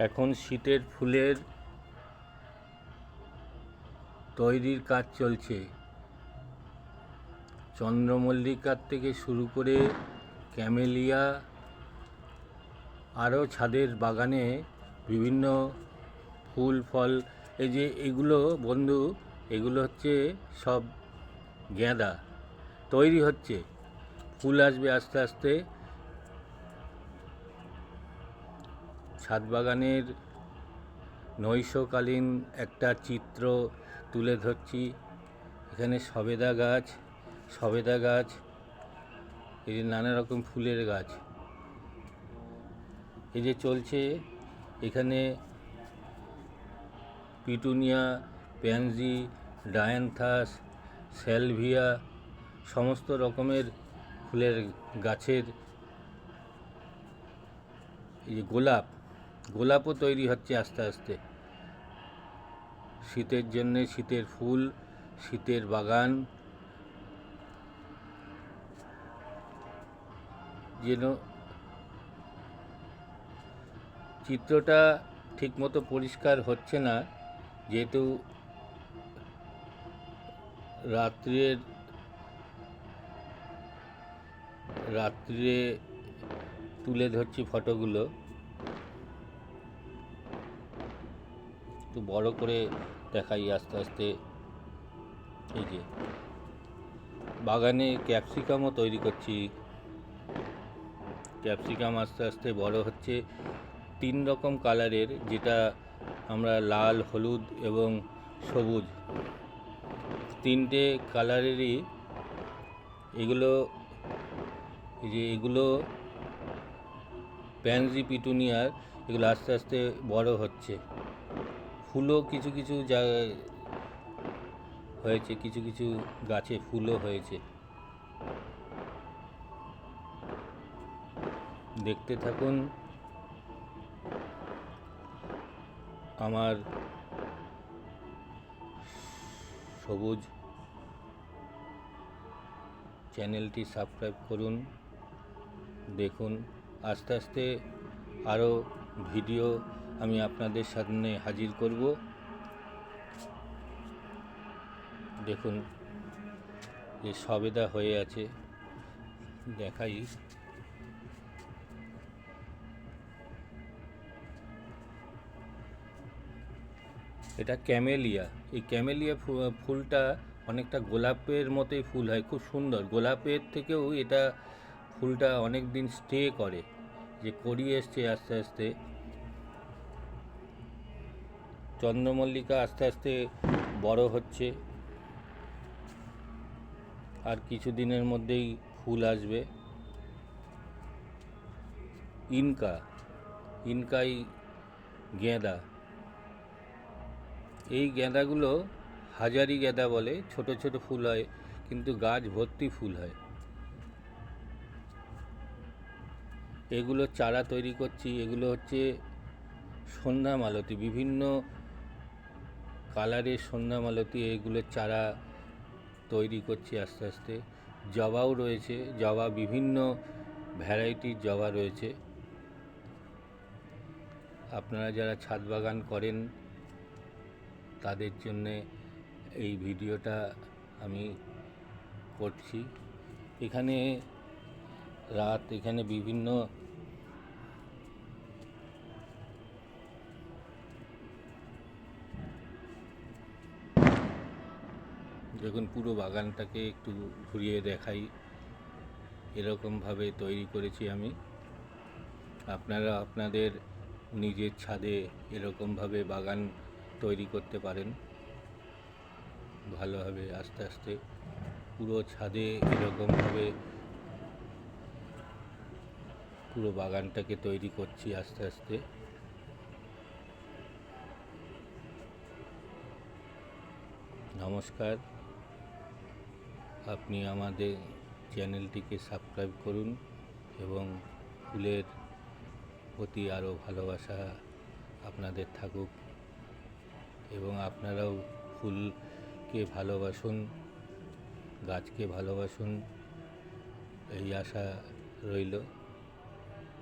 এখন শীতের ফুলের তৈরির কাজ চলছে। চন্দ্রমল্লিকার থেকে শুরু করে ক্যামেলিয়া, আরও ছাদের বাগানে বিভিন্ন ফুল ফল। এই যে এগুলো বন্ধু, এগুলো হচ্ছে সব গাঁদা তৈরি হচ্ছে, ফুল আসবে আস্তে আস্তে। ছাদ বাগানের নৈশকালীন একটা চিত্র তুলে ধরছি। এখানে সবেদা গাছ, এই যে নানা রকম ফুলের গাছ এই যে চলছে। এখানে পিটুনিয়া, প্যানজি, ডায়ান্থাস, স্যালভিয়া, সমস্ত রকমের ফুলের গাছের, এই যে গোলাপও তৈরি হচ্ছে আস্তে আস্তে। শীতের জন্যে শীতের ফুল, শীতের বাগান যেন। চিত্রটা ঠিকমতো পরিষ্কার হচ্ছে না, যেহেতু রাত্রে তুলে ধরছি ফটোগুলো। একটু বড় করে দেখাই আস্তে আস্তে। এই যে বাগানে ক্যাপসিকামও তৈরি করছি। ক্যাপসিকাম আস্তে আস্তে বড় হচ্ছে 3 রকম কালারের, যেটা আমরা লাল, হলুদ এবং সবুজ, 3টে কালারেরই এগুলো। এই যে এগুলো প্যানজি পিটুনিয়ার, এগুলো আস্তে আস্তে বড় হচ্ছে। ফুলও কিছু কিছু জায়গায় হয়েছে, কিছু কিছু গাছে ফুলও হয়েছে। দেখতে থাকুন আমার সবুজ চ্যানেলটি সাবস্ক্রাইব করুন। দেখুন আস্তে আস্তে আরও ভিডিও আমি আপনাদের সামনে হাজির করব। দেখুন যে সবেদা হয়ে আছে, দেখাই। এটা ক্যামেলিয়া। এই ক্যামেলিয়া ফুলটা অনেকটা গোলাপের মতোই ফুল হয়, খুব সুন্দর। গোলাপের থেকেও এটা ফুলটা অনেক দিন স্টে করে, যে করিয়ে এসছে আস্তে আস্তে। চন্দ্রমল্লিকা আস্তে আস্তে বড় হচ্ছে, আর কিছু দিনের মধ্যেই ফুল আসবে। ইনকাই গাঁদা, এই গাঁদাগুলো হাজারি গাঁদা বলে। ছোট ছোট ফুল হয়, কিন্তু গাছ ভর্তি ফুল হয়। এগুলো চারা তৈরি করছি। এগুলো হচ্ছে সন্ধ্যা মালতী, বিভিন্ন কালারের সন্ধ্যা মালতী। এগুলোর চারা তৈরি করছি আস্তে আস্তে। জবাও রয়েছে, জবা বিভিন্ন ভ্যারাইটির জবা রয়েছে। আপনারা যারা ছাদ বাগান করেন তাদের জন্যে এই ভিডিওটা আমি করছি। এখানে বিভিন্ন দেখুন, পুরো বাগানটাকে একটু ঘুরিয়ে দেখাই। এরকমভাবে তৈরি করেছি আমি। আপনারা আপনাদের নিজের ছাদে এরকমভাবে বাগান তৈরি করতে পারেন ভালোভাবে। আস্তে আস্তে পুরো ছাদে এরকমভাবে পুরো বাগানটাকে তৈরি করছি আস্তে আস্তে। নমস্কার, আপনি আমাদের চ্যানেলটিকে সাবস্ক্রাইব করুন এবং ফুলের প্রতি আরও ভালোবাসা আপনাদের থাকুক, এবং আপনারাও ফুলকে ভালোবাসুন, গাছকে ভালোবাসুন, এই আশা রইল।